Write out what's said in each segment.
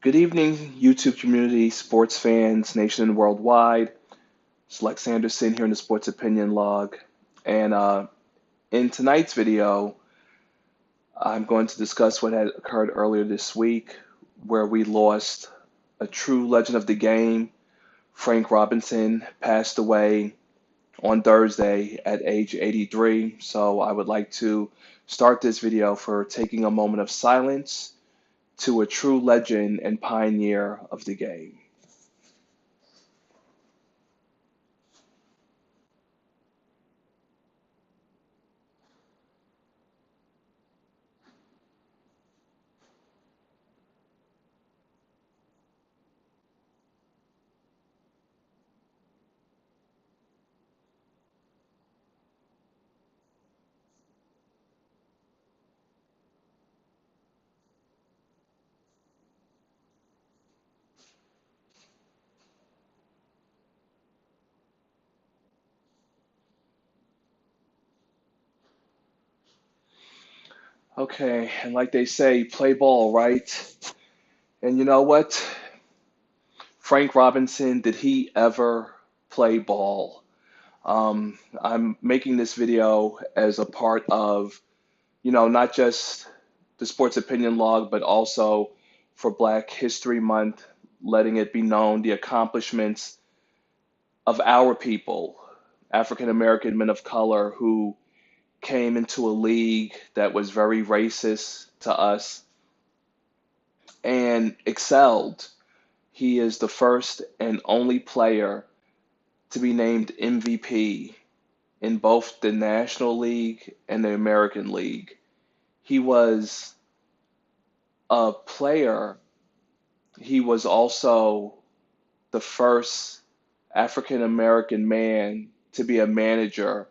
Good evening, YouTube community, sports fans, nation and worldwide. It's Lex Anderson here in the Sports Opinion Log. And in tonight's video, I'm going to discuss what had occurred earlier this week, where we lost a true legend of the game. Frank Robinson passed away on Thursday at age 83. So I would like to start this video for taking a moment of silence to a true legend and pioneer of the game. Okay, and like they say, play ball, right? And you know what? Frank Robinson, did he ever play ball? I'm making this video as a part of, not just the Sports Opinion Log, but also for Black History Month, letting it be known the accomplishments of our people, African American men of color who came into a league that was very racist to us and excelled. He is the first and only player to be named MVP in both the National League and the American League. He was a player. He was also the first African American man to be a manager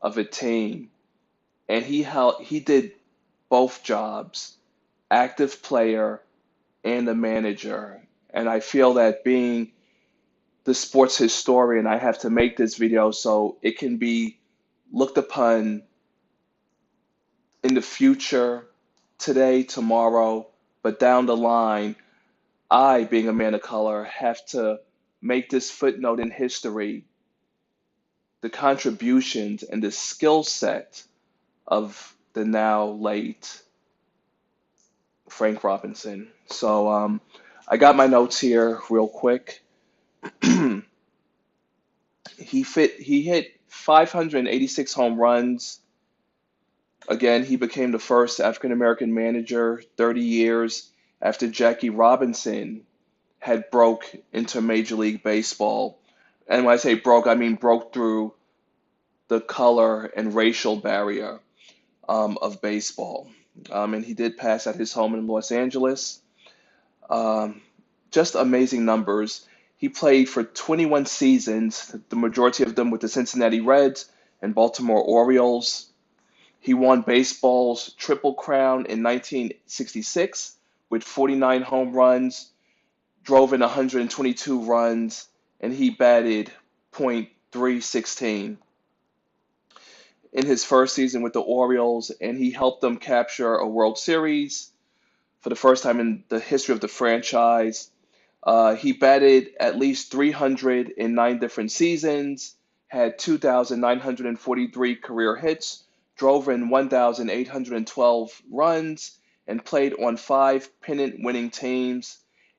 of a team. And he did both jobs, active player and a manager. And I feel that being the sports historian, I have to make this video so it can be looked upon in the future, today, tomorrow, but down the line, I, being a man of color, have to make this footnote in history, the contributions and the skill set of the now late Frank Robinson. So I got my notes here real quick. He hit 586 home runs. Again, he became the first African American manager 30 years after Jackie Robinson had broke into Major League Baseball. And when I say broke, I mean broke through the color and racial barrier of baseball. And he did pass at his home in Los Angeles. Um, just amazing numbers. He played for 21 seasons, the majority of them with the Cincinnati Reds and Baltimore Orioles. He won baseball's Triple Crown in 1966 with 49 home runs, drove in 122 runs, and he batted .316 in his first season with the Orioles, and he helped them capture a World Series for the first time in the history of the franchise. He batted at least 300 in 9 different seasons, had 2,943 career hits, drove in 1,812 runs, and played on 5 pennant-winning teams.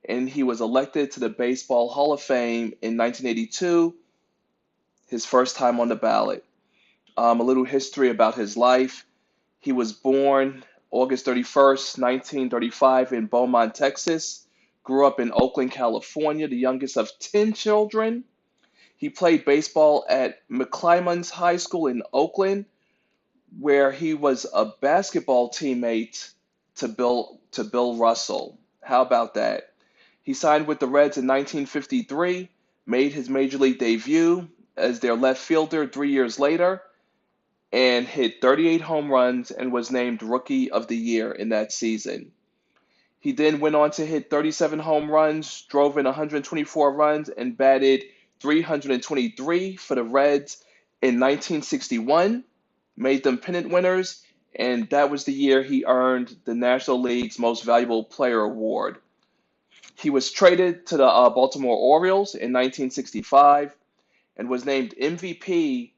And he was elected to the Baseball Hall of Fame in 1982, his first time on the ballot. A little history about his life. He was born August 31st, 1935 in Beaumont, Texas. Grew up in Oakland, California, the youngest of 10 children. He played baseball at McClymonds High School in Oakland, where he was a basketball teammate to Bill Russell. How about that? He signed with the Reds in 1953, made his major league debut as their left fielder 3 years later, and hit 38 home runs and was named Rookie of the Year in that season. He then went on to hit 37 home runs, drove in 124 runs, and batted 323 for the Reds in 1961, made them pennant winners, and that was the year he earned the National League's Most Valuable Player award. He was traded to the Baltimore Orioles in 1965 and was named MVP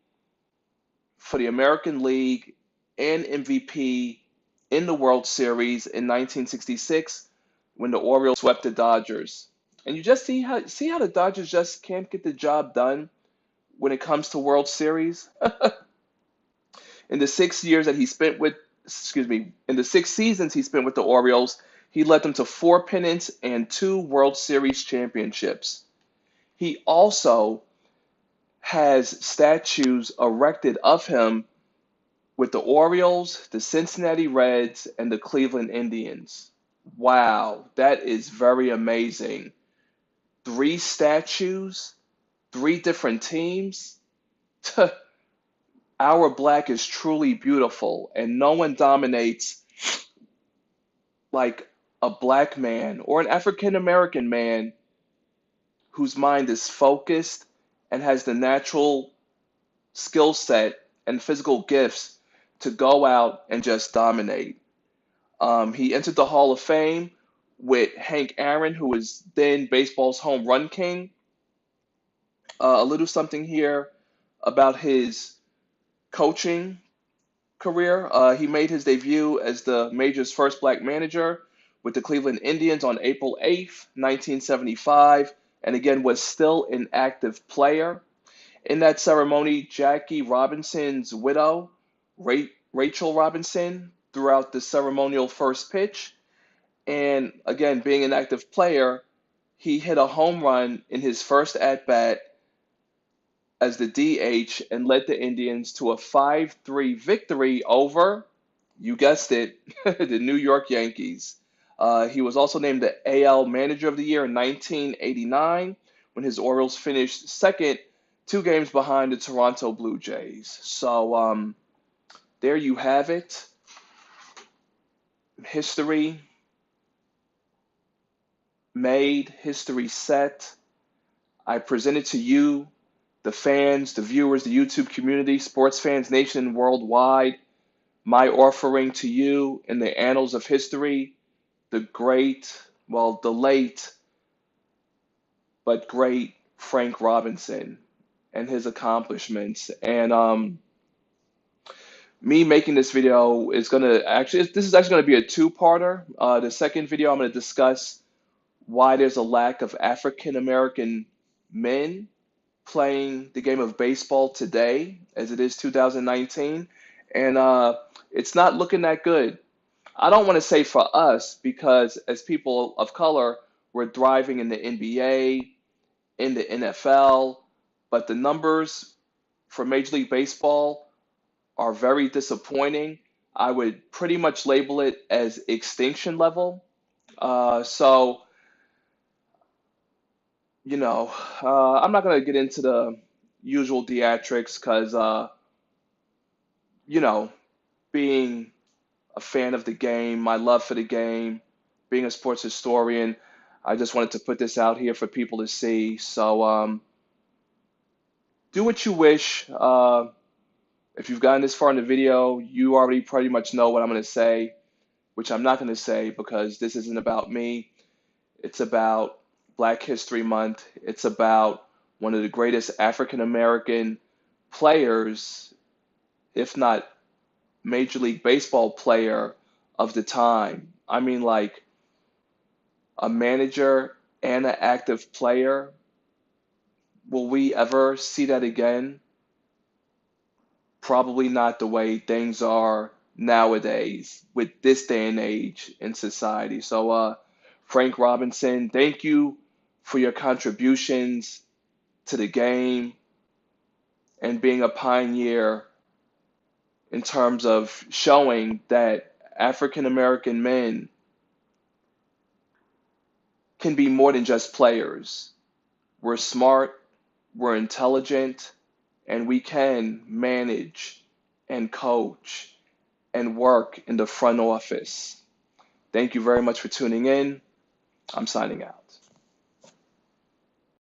for the American League and MVP in the World Series in 1966 when the Orioles swept the Dodgers. And you just see how the Dodgers just can't get the job done when it comes to World Series. In the 6 years that he spent with, excuse me, in the 6 seasons he spent with the Orioles, he led them to 4 pennants and 2 World Series championships. He also has statues erected of him with the Orioles, the Cincinnati Reds, and the Cleveland Indians. Wow, that is very amazing. 3 statues, 3 different teams. Our black is truly beautiful, and no one dominates like a black man or an African American man whose mind is focused and has the natural skill set and physical gifts to go out and just dominate. He entered the Hall of Fame with Hank Aaron, who was then baseball's home run king. A little something here about his coaching career. He made his debut as the major's first black manager with the Cleveland Indians on April 8th, 1975, and again was still an active player. In that ceremony, Jackie Robinson's widow, Rachel Robinson, threw out the ceremonial first pitch. And again, being an active player, he hit a home run in his first at bat as the DH and led the Indians to a 5-3 victory over, you guessed it, the New York Yankees. He was also named the AL Manager of the Year in 1989 when his Orioles finished second, 2 games behind the Toronto Blue Jays. So there you have it. History made, history set. I presented to you, the fans, the viewers, the YouTube community, sports fans nation and worldwide, my offering to you in the annals of history, the great, well, the late, but great Frank Robinson and his accomplishments. And me making this video is going to actually, this is actually going to be a two-parter. The second video, I'm going to discuss why there's a lack of African American men playing the game of baseball today, as it is 2019, and it's not looking that good. I don't want to say for us because as people of color, we're thriving in the NBA, in the NFL, but the numbers for Major League Baseball are very disappointing. I would pretty much label it as extinction level. So, you know, I'm not going to get into the usual theatrics because, you know, being a fan of the game, my love for the game, being a sports historian, I just wanted to put this out here for people to see. So do what you wish. If you've gotten this far in the video, you already pretty much know what I'm going to say, which I'm not going to say because this isn't about me. It's about Black History Month. It's about one of the greatest African American players, if not Major League Baseball player of the time. I mean, like a manager and an active player. Will we ever see that again? Probably not the way things are nowadays with this day and age in society. So, Frank Robinson, thank you for your contributions to the game and being a pioneer in terms of showing that African American men can be more than just players. We're smart, we're intelligent, and we can manage and coach and work in the front office. Thank you very much for tuning in. I'm signing out.